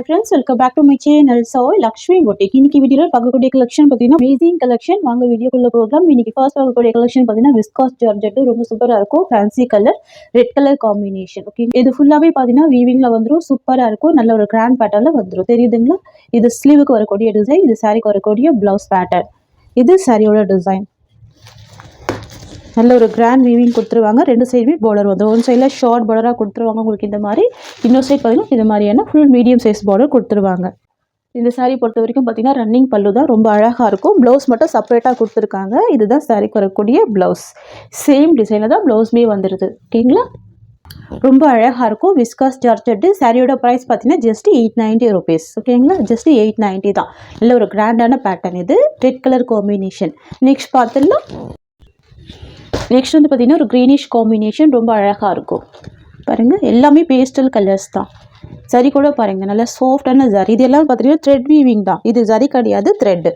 Hi friends, welcome back to my channel. So, Lakshmi Boutique. இன்னைக்கு வீடியோல பார்க்கக்கூடிய collection பார்த்தீங்கன்னா amazing கலெக்ஷன். வாங்க வீடியோக்குள்ள போகலாம். இன்னைக்கு ஃபர்ஸ்ட் பார்க்கக்கூடிய கலெக்ஷன் பார்த்தீங்கன்னா விஸ்காஸ் ஜார்ஜெட் ரொம்ப சூப்பரா இருக்கும். Fancy colour, red colour combination. Okay, இது ஃபுல்லாவே பார்த்தீங்கன்னா வீவிங்ல வந்துரும். சூப்பரா இருக்கும். நல்ல ஒரு கிராண்ட் பேட்டர்ன்ல வந்துரும். தெரியுதுங்களா? இது ஸ்லீவுக்கு வரக்கூடிய டிசைன், இது சாரிக்கு வரக்கூடிய பிளவுஸ் பேட்டர்ன். இது சாரியோட டிசைன். நல்ல ஒரு கிராண்ட் வீவிங் கொடுத்துருவாங்க. ரெண்டு சைடுமே பார்டர் வந்துடும். ஒரு சைடில் ஷார்ட் பார்டராக கொடுத்துருவாங்க உங்களுக்கு இந்த மாதிரி. இன்னொரு சைட் பார்த்தீங்கன்னா இந்த மாதிரியான ஃபுல் மீடியம் சைஸ் பார்டர் கொடுத்துருவாங்க. இந்த சாரீ பொறுத்த வரைக்கும் பார்த்தீங்கன்னா ரன்னிங் பல்லு தான், ரொம்ப அழகாக இருக்கும். ப்ளவுஸ் மட்டும் செப்பரேட்டாக கொடுத்துருக்காங்க. இதுதான் சாரீக்கு வரக்கூடிய ப்ளவுஸ். சேம் டிசைனில் தான் ப்ளவுஸ்மே வந்துடுது. ஓகேங்களா? ரொம்ப அழகாக இருக்கும். Viscose georgette. சாரியோட ப்ரைஸ் பார்த்தீங்கன்னா ஜஸ்ட் 890 rupees. ஓகேங்களா? ஜஸ்ட் 890 தான். நல்ல ஒரு கிராண்டான பேட்டர்ன். இது ரெட் கலர் காம்பினேஷன். நெக்ஸ்ட் பார்த்துடலாம். நெக்ஸ்ட் வந்து பார்த்தீங்கன்னா ஒரு க்ரீனிஷ் காம்பினேஷன், ரொம்ப அழகாக இருக்கும். பாருங்கள், எல்லாமே பேஸ்டல் கலர்ஸ் தான். சரி கூட பாருங்கள், நல்லா சாஃப்டான ஜரி. இது எல்லாம் பார்த்தீங்கன்னா த்ரெட் வீவிங் தான். இது ஜரி கிடையாது, த்ரெட்டு.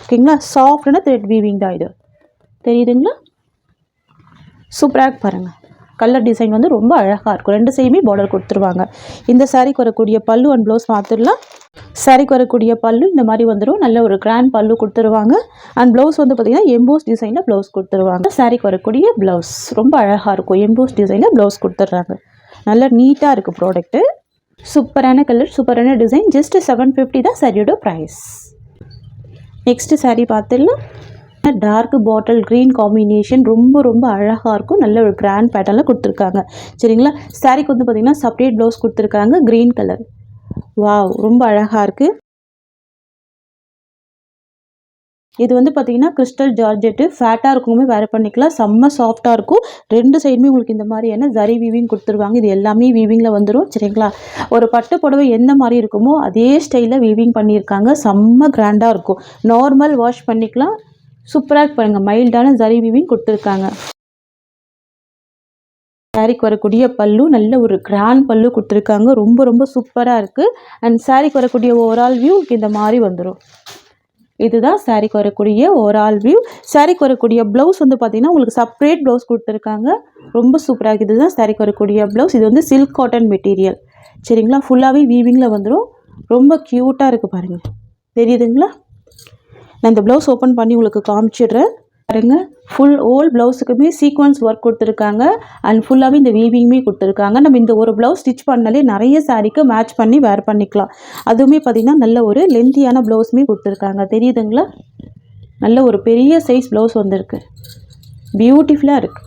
ஓகேங்களா? சாஃப்டான த்ரெட் வீவிங் தான் இது. தெரியுதுங்களா? சூப்பராக பாருங்கள். கலர் டிசைன் வந்து ரொம்ப அழகாக இருக்கும். ரெண்டு சைடுமே பார்டர் கொடுத்துருவாங்க. இந்த சாரிக்கு வரக்கூடிய பல்லு அண்ட் ப்ளவுஸ் பார்த்துடலாம். சாரிக்கு வரக்கூடிய பல்லு இந்த மாதிரி வந்துடும். நல்ல ஒரு கிராண்ட் பல்லு கொடுத்துருவாங்க. அண்ட் ப்ளவுஸ் வந்து பார்த்திங்கன்னா எம்போஸ் டிசைனில் ப்ளவுஸ் கொடுத்துருவாங்க. சாரிக்கு வரக்கூடிய ப்ளவுஸ் ரொம்ப அழகாக இருக்கும். எம்போஸ் டிசைனில் ப்ளவுஸ் கொடுத்துட்றாங்க. நல்லா நீட்டாக இருக்குது ப்ராடக்ட்டு. சூப்பரான கலர், சூப்பரான டிசைன். ஜஸ்ட் 750 தான் சாரியோட ப்ரைஸ். நெக்ஸ்ட்டு சாரீ பார்த்துடலாம். டார்க் பாட்டில் க்ரீன் காம்பினேஷன், ரொம்ப அழகாக இருக்கும். நல்ல ஒரு கிராண்ட் பேட்டர்னில் கொடுத்துருக்காங்க. சரிங்களா? சாரிக்கு வந்து பார்த்திங்கன்னா செப்பரேட் ப்ளவுஸ் கொடுத்துருக்காங்க. Green colour. வாவ், ரொம்ப அழகாக இருக்குது. இது வந்து பார்த்திங்கன்னா கிறிஸ்டல் ஜார்ஜெட்டு. ஃபேட்டாக இருக்கவங்க வேறு பண்ணிக்கலாம். செம்ம சாஃப்டாக இருக்கும். ரெண்டு சைடுமே உங்களுக்கு இந்த மாதிரியான ஜரி வீவிங் கொடுத்துருவாங்க. இது எல்லாமே வீவிங்கில் வந்துடும். சரிங்களா? ஒரு பட்டு புடவை எந்த மாதிரி இருக்குமோ அதே ஸ்டைலில் வீவிங் பண்ணியிருக்காங்க. செம்ம கிராண்டாக இருக்கும். நார்மல் வாஷ் பண்ணிக்கலாம். சூப்பராக பாருங்கள். மைல்டான ஜரி வீவிங் கொடுத்துருக்காங்க. சாரிக்கு வரக்கூடிய பல்லு நல்ல ஒரு கிராண்ட் பல்லு கொடுத்துருக்காங்க. ரொம்ப சூப்பராக இருக்குது. அண்ட் சாரிக்கு வரக்கூடிய ஓவரால் வியூ இந்த மாதிரி வந்துடும். இதுதான் சாரிக்கு வரக்கூடிய ஓவரால் வியூ. சாரிக்கு வரக்கூடிய ப்ளவுஸ் வந்து பார்த்திங்கன்னா உங்களுக்கு செப்பரேட் ப்ளவுஸ் கொடுத்துருக்காங்க. ரொம்ப சூப்பராக இருக்குது. இதுதான் சாரிக்கு வரக்கூடிய ப்ளவுஸ். இது வந்து சில்க் காட்டன் மெட்டீரியல். சரிங்களா? ஃபுல்லாகவே வீவிங்கில் வந்துடும். ரொம்ப க்யூட்டாக இருக்குது பாருங்கள். தெரியுதுங்களா? நான் இந்த ப்ளவுஸ் ஓப்பன் பண்ணி உங்களுக்கு காமிச்சிடுறேன். பாருங்கள், ஃபுல் ஹோல் ப்ளவுஸுக்குமே சீக்வன்ஸ் ஒர்க் கொடுத்துருக்காங்க. அண்ட் ஃபுல்லாகவே இந்த வீவிங்குமே கொடுத்துருக்காங்க. நம்ம இந்த ஒரு ப்ளவுஸ் ஸ்டிச் பண்ணாலே நிறைய சாரீக்கு மேட்ச் பண்ணி வேர் பண்ணிக்கலாம். அதுவுமே பார்த்திங்கன்னா நல்ல ஒரு லென்த்தியான ப்ளவுஸுமே கொடுத்துருக்காங்க. தெரியுதுங்களா? நல்ல ஒரு பெரிய சைஸ் ப்ளவுஸ் வந்திருக்கு. பியூட்டிஃபுல்லாக இருக்குது.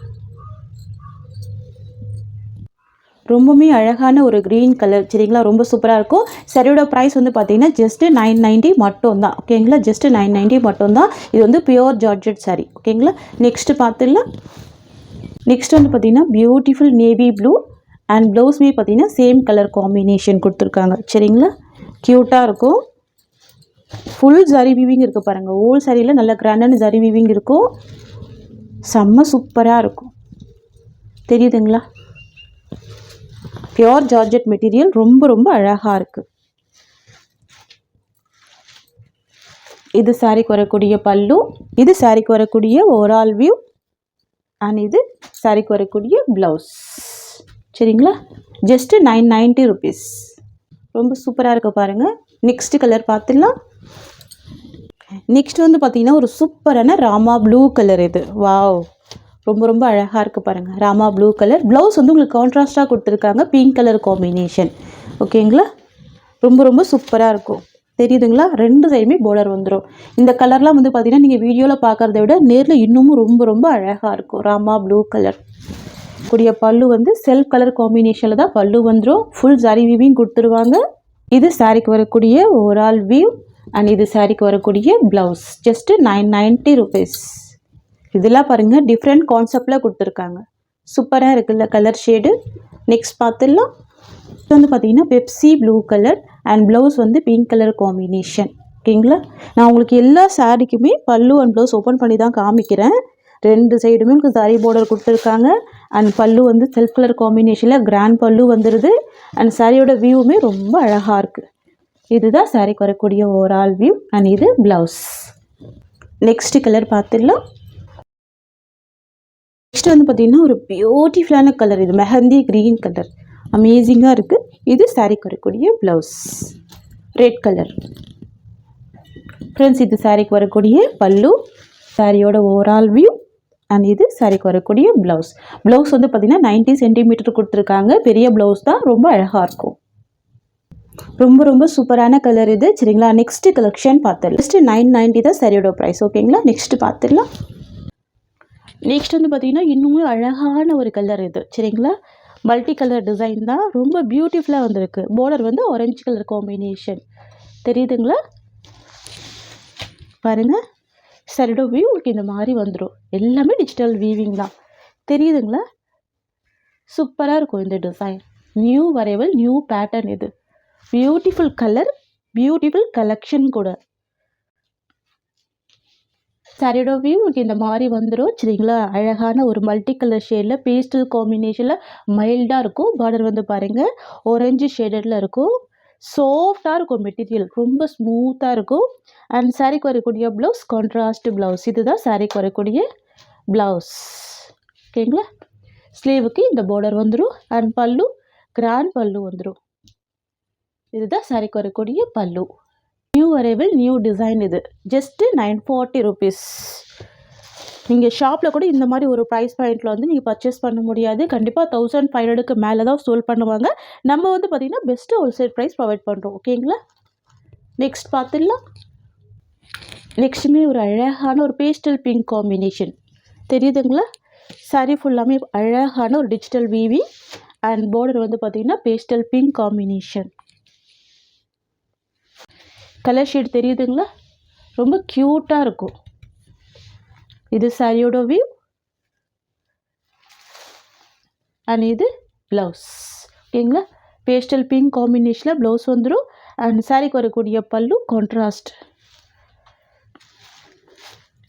ரொம்பவுமே அழகான ஒரு க்ரீன் கலர். சரிங்களா? ரொம்ப சூப்பராக இருக்கும். சரியோட ப்ரைஸ் வந்து பார்த்தீங்கன்னா ஜஸ்ட்டு 990 மட்டும்தான். ஓகேங்களா? ஜஸ்ட்டு 990 மட்டும்தான். இது வந்து பியோர் ஜார்ஜெட் சாரீ. ஓகேங்களா? நெக்ஸ்ட்டு பார்த்துடலாம். நெக்ஸ்ட் வந்து பார்த்திங்கன்னா பியூட்டிஃபுல் நேவி ப்ளூ அண்ட் ப்ளவுஸ்மே பார்த்திங்கன்னா சேம் கலர் காம்பினேஷன் கொடுத்துருக்காங்க. சரிங்களா? க்யூட்டாக இருக்கும். ஃபுல் ஜரி வீவிங் இருக்குது பாருங்கள். ஓல் சாரியில் நல்ல கிராண்டான ஜரி வீவிங் இருக்கும். செம்ம சூப்பராக இருக்கும். தெரியுதுங்களா? Pure georgette material. ரொம்ப அழகாக இருக்குது. இது சாரிக்கு வரக்கூடிய பல்லு. இது சாரிக்கு வரக்கூடிய ஓவரால் வியூ. அண்ட் இது சாரிக்கு வரக்கூடிய ப்ளவுஸ். சரிங்களா? Just 990 rupees. ரொம்ப சூப்பராக இருக்குது பாருங்கள். நெக்ஸ்ட் கலர் பார்த்துடலாம். நெக்ஸ்ட் வந்து பார்த்திங்கன்னா ஒரு சூப்பரான ராமா ப்ளூ கலர். இது வாவ், ரொம்ப அழகாக இருக்குது பாருங்கள். Rama blue colour. ப்ளவுஸ் வந்து உங்களுக்கு கான்ட்ராஸ்ட்டாக கொடுத்துருக்காங்க. Pink colour combination. ஓகேங்களா? ரொம்ப சூப்பராக இருக்கும். தெரியுதுங்களா? ரெண்டு சைடுமே பார்டர் வந்துடும். இந்த கலர்லாம் வந்து பார்த்திங்கன்னா நீங்கள் வீடியோவில் பார்க்குறத விட நேரில் இன்னமும் ரொம்ப அழகாக இருக்கும். ராமா ப்ளூ கலர் கூடிய பல்லு வந்து செல்ஃப் கலர் காம்பினேஷனில் தான் பல்லு வந்துடும். ஃபுல் ஜரி வீவிங் கொடுத்துருவாங்க. இது சாரிக்கு வரக்கூடிய ஓவரால் வியூ. அண்ட் இது சாரிக்கு வரக்கூடிய ப்ளவுஸ். Just 990 rupees. இதெல்லாம் பாருங்கள், டிஃப்ரெண்ட் கான்செப்டில் கொடுத்துருக்காங்க. சூப்பராக இருக்குல்ல கலர் ஷேடு. நெக்ஸ்ட் பார்த்துடலாம். இது வந்து பார்த்திங்கன்னா Pepsi blue colour and blouse வந்து பிங்க் கலர் காம்பினேஷன். ஓகேங்களா? நான் உங்களுக்கு எல்லா சாரிக்குமே பல்லு அண்ட் ப்ளவுஸ் ஓப்பன் பண்ணி தான் காமிக்கிறேன். ரெண்டு சைடுமே உங்களுக்கு சாரி பார்டர் கொடுத்துருக்காங்க. அண்ட் பல்லு வந்து செல்ஃப் கலர் காம்பினேஷனில் கிராண்ட் பல்லு வந்துடுது. அண்ட் சாரியோட வியூவுமே ரொம்ப அழகாக இருக்குது. இதுதான் சாரிக்கு வரக்கூடிய ஓவரால் வியூ. அண்ட் இது ப்ளவுஸ். நெக்ஸ்ட் கலர் பார்த்துடலாம். நெக்ஸ்ட் வந்து பார்த்திங்கன்னா ஒரு பியூட்டிஃபுல்லான கலர். இது மெஹந்தி க்ரீன் கலர். அமேசிங்காக இருக்குது. இது சாரீக்கு வரக்கூடிய ப்ளவுஸ், ரெட் கலர். ஃப்ரெண்ட்ஸ், இது சாரீக்கு வரக்கூடிய பல்லு, சாரியோட ஓவரால் வியூ. அண்ட் இது சாரீக்கு வரக்கூடிய ப்ளவுஸ். ப்ளவுஸ் வந்து பார்த்திங்கன்னா 90 சென்டிமீட்டர் கொடுத்துருக்காங்க. பெரிய ப்ளவுஸ் தான், ரொம்ப அழகாக இருக்கும். ரொம்ப ரொம்ப சூப்பரான கலர் இது. சரிங்களா, நெக்ஸ்ட் கலெக்ஷன் பார்த்துடலாம். நெக்ஸ்ட் 990 தான் சாரியோட ப்ரைஸ். ஓகேங்களா, நெக்ஸ்ட் பார்த்துடலாம். நெக்ஸ்ட் வந்து பார்த்திங்கன்னா இன்னுமே அழகான ஒரு கலர் இது. சரிங்களா, மல்டி கலர் டிசைன் தான், ரொம்ப பியூட்டிஃபுல்லாக வந்திருக்கு. பார்டர் வந்து ஆரஞ்சு கலர் காம்பினேஷன் தெரியுதுங்களா? பாருங்கள், சாரியோட வியூ உங்களுக்கு இந்த மாதிரி வந்துடும். எல்லாமே டிஜிட்டல் வீவிங் தான், தெரியுதுங்களா? சூப்பராக இருக்கும் இந்த design. New arrival, new pattern. இது பியூட்டிஃபுல் கலர், பியூட்டிஃபுல் கலெக்ஷன் கூட. சாரியோட வியூ உங்களுக்கு இந்த மாதிரி வந்துடும். சரிங்களா, அழகான ஒரு மல்டி கலர் ஷேடில் பேஸ்டல் காம்பினேஷனில் மைல்டாக இருக்கும். பார்டர் வந்து பாருங்கள் ஆரஞ்சு ஷேடடில் இருக்கும். சாஃப்டாக இருக்கும் மெட்டீரியல், ரொம்ப ஸ்மூத்தாக இருக்கும். அண்ட் சாரிக்கு வரக்கூடிய ப்ளவுஸ் கான்ட்ராஸ்ட் ப்ளவுஸ். இதுதான் சாரிக்கு வரக்கூடிய ப்ளவுஸ். ஓகேங்களா, ஸ்லீவுக்கு இந்த பார்டர் வந்துடும். அண்ட் பல்லு கிராண்ட் பல்லு வந்துடும். இதுதான் சாரிக்கு வரக்கூடிய பல்லு. New arrival, new design. இது ஜஸ்ட்டு 940 ருபீஸ். நீங்கள் ஷாப்பில் கூட இந்த மாதிரி ஒரு ப்ரைஸ் பாயிண்டில் வந்து நீங்கள் பர்ச்சேஸ் பண்ண முடியாது. கண்டிப்பாக 1500க்கு மேலே தான் சேல் பண்ணுவாங்க. நம்ம வந்து பார்த்திங்கன்னா பெஸ்ட்டு ஹோல்சேல் ப்ரைஸ் ப்ரொவைட் பண்ணுறோம். ஓகேங்களா, நெக்ஸ்ட் பார்த்துடலாம். நெக்ஸ்ட்டுமே ஒரு அழகான ஒரு பேஸ்டல் பிங்க் காம்பினேஷன் தெரியுதுங்களா? சாரி ஃபுல்லாமே அழகான ஒரு டிஜிட்டல் வீவிங். அண்ட் பார்டர் வந்து பார்த்திங்கன்னா pastel pink combination. Colour shade தெரியுதுங்களா? ரொம்ப க்யூட்டாக இருக்கும். இது சாரியோட வியூ. அண்ட் இது ப்ளவுஸ். ஓகேங்களா, பேஸ்டல் பிங்க் காம்பினேஷனில் ப்ளவுஸ் வந்துடும். அண்ட் சாரிக்கு வரக்கூடிய பல்லு கான்ட்ராஸ்ட்.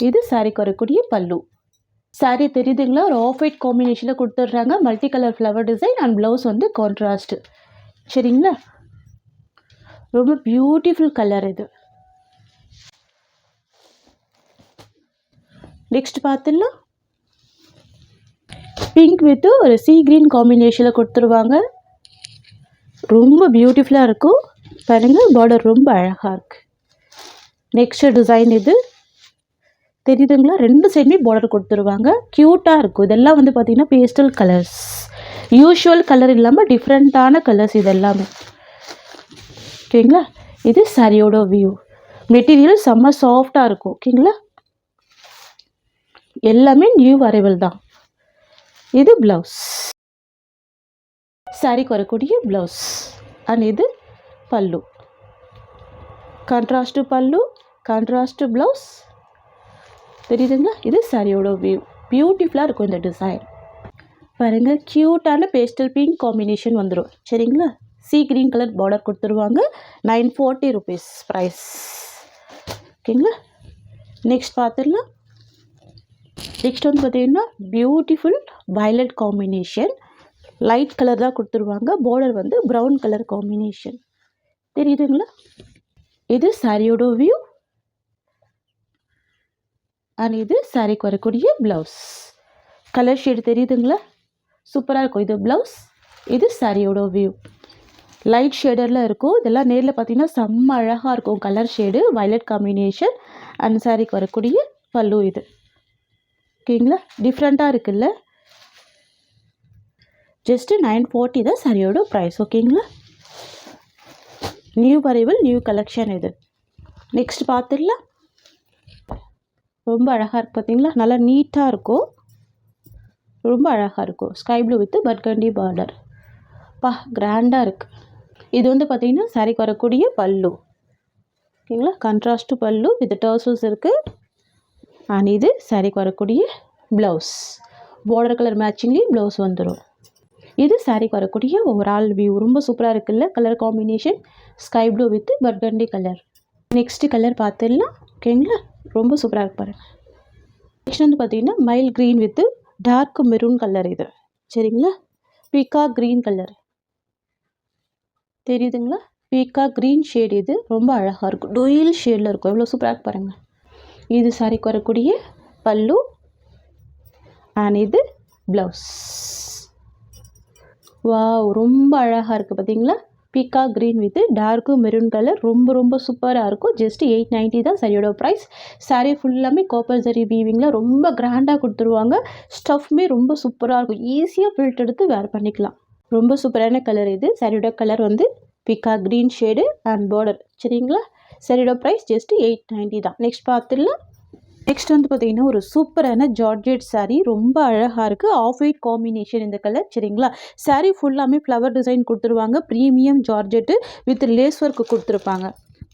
இது சாரிக்கு வரக்கூடிய பல்லு. சாரி தெரியுதுங்களா? ஒரு ஆஃப் ஒயிட் காம்பினேஷனில் கொடுத்துட்றாங்க. Multi colour flower design. And blouse வந்து கான்ட்ராஸ்ட். சரிங்களா, ரொம்ப பியூட்டிஃபுல் கலர் இது. நெக்ஸ்ட் பார்த்துடலாம். பிங்க் வித் ஒரு சீ கிரீன் காம்பினேஷனில் கொடுத்துருவாங்க. ரொம்ப பியூட்டிஃபுல்லாக இருக்கும். பாருங்கள், பார்டர் ரொம்ப அழகாக இருக்குது. நெக்ஸ்ட் டிசைன் இது தெரியுதுங்களா? ரெண்டு சைடுமே பார்டர் கொடுத்துருவாங்க. க்யூட்டாக இருக்கும். இதெல்லாம் வந்து பார்த்திங்கன்னா பேஸ்டல் கலர்ஸ், யூஷுவல் கலர் இல்லாமல் டிஃப்ரெண்ட்டான கலர்ஸ் இது எல்லாமே. ஓகேங்களா, இது சாரியோட வியூ. மெட்டீரியல் செம்ம சாஃப்டாக இருக்கும். ஓகேங்களா, எல்லாமே நியூ அரைவல் தான். இது ப்ளவுஸ், சாரிக்கு வரக்கூடிய ப்ளவுஸ். அண்ட் இது பல்லு, கான்ட்ராஸ்ட் பல்லு, கான்ட்ராஸ்ட் ப்ளவுஸ். தெரியுதுங்களா? இது சாரியோட வியூ. பியூட்டிஃபுல்லாக இருக்கும் இந்த டிசைன். பாருங்கள், க்யூட்டான பேஸ்டல் பிங்க் காம்பினேஷன் வந்துடும். சரிங்களா, சீ கிரீன் கலர் பார்டர் கொடுத்துருவாங்க. 940 ருபீஸ் ப்ரைஸ். ஓகேங்களா, நெக்ஸ்ட் பார்த்துடலாம். நெக்ஸ்ட் வந்து பார்த்திங்கன்னா beautiful violet combination. Light colour தான் கொடுத்துருவாங்க. பார்டர் வந்து ப்ரௌன் கலர் காம்பினேஷன். தெரியுதுங்களா? இது சாரியோட வியூ. அண்ட் இது சாரிக்கு வரக்கூடிய ப்ளவுஸ். கலர் ஷேடு தெரியுதுங்களா? சூப்பராக இருக்கும். இது ப்ளவுஸ், இது சாரியோட வியூ. லைட் ஷேடரில் இருக்கும். இதெல்லாம் நேரில் பார்த்தீங்கன்னா செம்ம அழகாக இருக்கும். Colour shade violet combination. And சாரிக்கு வரக்கூடிய பல்லு இது. ஓகேங்களா, டிஃப்ரெண்ட்டாக இருக்குல்ல? ஜஸ்ட்டு 940 தான் சாரியோட ப்ரைஸ். ஓகேங்களா, நியூ அரைவல், நியூ கலெக்ஷன் இது. நெக்ஸ்ட் பார்த்துடலாம். ரொம்ப அழகாக இருக்குது பார்த்தீங்களா? நல்லா நீட்டாக இருக்கும், ரொம்ப அழகாக இருக்கும். Sky blue with burgundy border. கிராண்டாக இருக்குது. இது வந்து பார்த்திங்கன்னா சாரிக்கு வரக்கூடிய பல்லு. ஓகேங்களா, கான்ட்ராஸ்ட்டு பல்லு வித் டர்சல்ஸ் இருக்குது. அண்ட் இது சாரிக்கு வரக்கூடிய ப்ளவுஸ். பார்டர் கலர் மேட்சிங்லேயும் ப்ளவுஸ் வந்துடும். இது சாரிக்கு வரக்கூடிய ஓவரால் வியூ. ரொம்ப சூப்பராக இருக்குல்ல? Colour combination sky blue with burgundy colour. Next colour பார்த்துடலாம். ஓகேங்களா, ரொம்ப சூப்பராக இருக்கு பாருங்கள். நெக்ஸ்ட் வந்து பார்த்திங்கன்னா mild green with dark maroon colour. இது சரிங்களா, பீக்கா க்ரீன் கலர் தெரியுதுங்களா? Peacock green shade. இது ரொம்ப அழகாக இருக்கும். டொயில் ஷேடில் இருக்கும். எவ்வளோ சூப்பராக பாருங்கள். இது சாரிக்கு வரக்கூடிய பல்லு. அண்ட் இது ப்ளவுஸ். வாவ்! ரொம்ப அழகா இருக்கு பார்த்தீங்களா? Peacock green with dark maroon colour ரொம்ப சூப்பரா இருக்கும். ஜஸ்ட் 890 தான் சாரியோட பிரைஸ். சாரி ஃபுல்லாமே காப்பர் ஜரி வீவிங்ல ரொம்ப கிராண்டா குடுத்துருவாங்க. ஸ்டஃப்மே ரொம்ப சூப்பரா இருக்கும். ஈஸியா ஃபில்ட் எடுத்து வேர் பண்ணிக்கலாம். ரொம்ப சூப்பரான கலர் இது. சாரியோட கலர் வந்து peacock green shade and border. சரிங்களா? சாரியோட பிரைஸ் ஜஸ்ட் 890 தான். நெக்ஸ்ட் பார்த்துடலாம். நெக்ஸ்ட் வந்து பார்த்தீங்கன்னா ஒரு சூப்பரான ஜார்ஜெட் சாரீ. ரொம்ப அழகாக இருக்குது. ஆஃப் ஒயிட் காம்பினேஷன் இந்த கலர். சரிங்களா? சாரீ ஃபுல்லாமே ஃப்ளவர் டிசைன் கொடுத்துருவாங்க. Premium georgette with lace work கொடுத்துருப்பாங்க.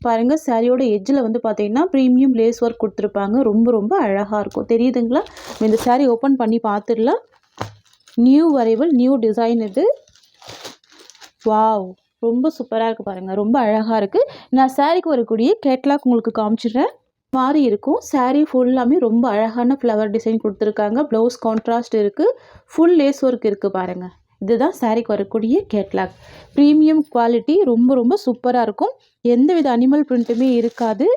பாருங்கள், சாரியோட எட்ஜில் வந்து பார்த்தீங்கன்னா ப்ரீமியம் லேஸ் ஒர்க் கொடுத்துருப்பாங்க. ரொம்ப அழகாக இருக்கும். தெரியுதுங்களா? இந்த சாரீ ஓப்பன் பண்ணி பார்த்துடலாம். நியூ வரைவல், நியூ டிசைன் இது. வாவ்! ரொம்ப சூப்பராக இருக்குது பாருங்கள். ரொம்ப அழகாக இருக்குது. நான் சாரீக்கு வரக்கூடிய கேட்லாக் உங்களுக்கு காமிச்சிடுறேன். மாதிரி இருக்கும். சாரீ ஃபுல்லாமே ரொம்ப அழகான ஃப்ளவர் டிசைன் கொடுத்துருக்காங்க. ப்ளவுஸ் கான்ட்ராஸ்ட் இருக்குது. ஃபுல் லேஸ் ஒர்க் இருக்குது பாருங்கள். இதுதான் சாரீக்கு வரக்கூடிய கேட்லாக். Premium quality. ரொம்ப சூப்பராக இருக்கும். எந்தவித அனிமல் பிரிண்ட்டுமே இருக்காது.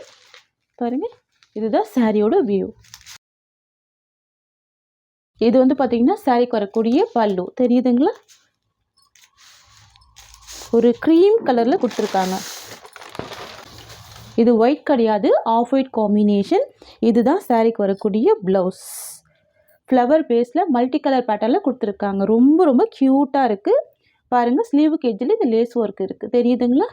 பாருங்கள், இதுதான் சாரியோட வியூ. இது வந்து பார்த்தீங்கன்னா சாரீக்கு வரக்கூடிய பல்லு. தெரியுதுங்களா? ஒரு க்ரீம் கலரில் கொடுத்துருக்காங்க. இது ஒயிட் கிடையாது, ஆஃப் ஒயிட் காம்பினேஷன். இதுதான் சாரீக்கு வரக்கூடிய ப்ளவுஸ். ஃப்ளவர் பேஸில் மல்டி கலர் பேட்டர்னில் கொடுத்துருக்காங்க. ரொம்ப க்யூட்டாக இருக்குது பாருங்கள். ஸ்லீவுக்கு எட்ஜில் இது லேஸ் ஒர்க் இருக்குது. தெரியுதுங்களா?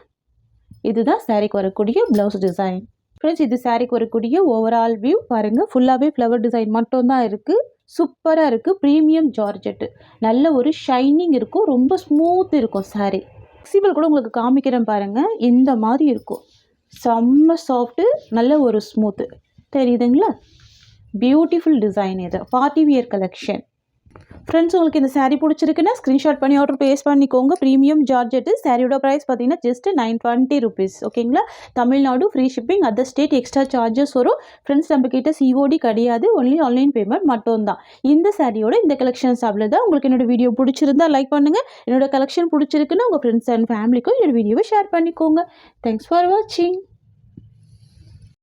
இதுதான் சாரீக்கு வரக்கூடிய ப்ளவுஸ் டிசைன். ஃப்ரெண்ட்ஸ், இது சாரீக்கு வரக்கூடிய ஓவரால் வியூ பாருங்கள். ஃபுல்லாகவே ஃப்ளவர் டிசைன் மட்டும்தான் இருக்குது. சூப்பராக இருக்குது. Premium georgette. நல்ல ஒரு ஷைனிங் இருக்கும். ரொம்ப ஸ்மூத் இருக்கும் சாரீ. ஃப்ளெக்சிபிள் கூட உங்களுக்கு காமிக்கிறேன் பாருங்கள். இந்த மாதிரி இருக்கும். செம்ம சாஃப்ட்டு, நல்ல ஒரு ஸ்மூத்து. தெரியுதுங்களா? பியூட்டிஃபுல் டிசைன் இது. Party wear collection. ஃப்ரெண்ட்ஸ், உங்களுக்கு இந்த சாரீ பிடிச்சிருக்குன்னா ஸ்க்ரீன்ஷாட் பண்ணி ஆர்டர் ப்ளேஸ் பண்ணிக்கோங்க. Premium georgette. சாரியோட ப்ரைஸ் பார்த்தீங்கன்னா ஜஸ்ட் 920 ருபீஸ். ஓகேங்களா? Tamil Nadu free shipping. Other state extra charges வரும். ஃப்ரெண்ட்ஸ், நம்மக்கிட்ட சிஓடி கிடையாது. ஒன்லி ஆன்லைன் பேமெண்ட் மட்டும்தான். இந்த சாரியோட இந்த கலெக்ஷன்ஸ் அவ்வளோதான். உங்களுக்கு என்னோட வீடியோ பிடிச்சிருந்தா லைக் பண்ணுங்கள். என்னோட கலெக்ஷன் பிடிச்சிருக்குன்னா உங்கள் ஃப்ரெண்ட்ஸ் அண்ட் ஃபேமிலிக்கும் என்னோட வீடியோவை ஷேர் பண்ணிக்கோங்க. தேங்க்ஸ் ஃபார் வாட்சிங்.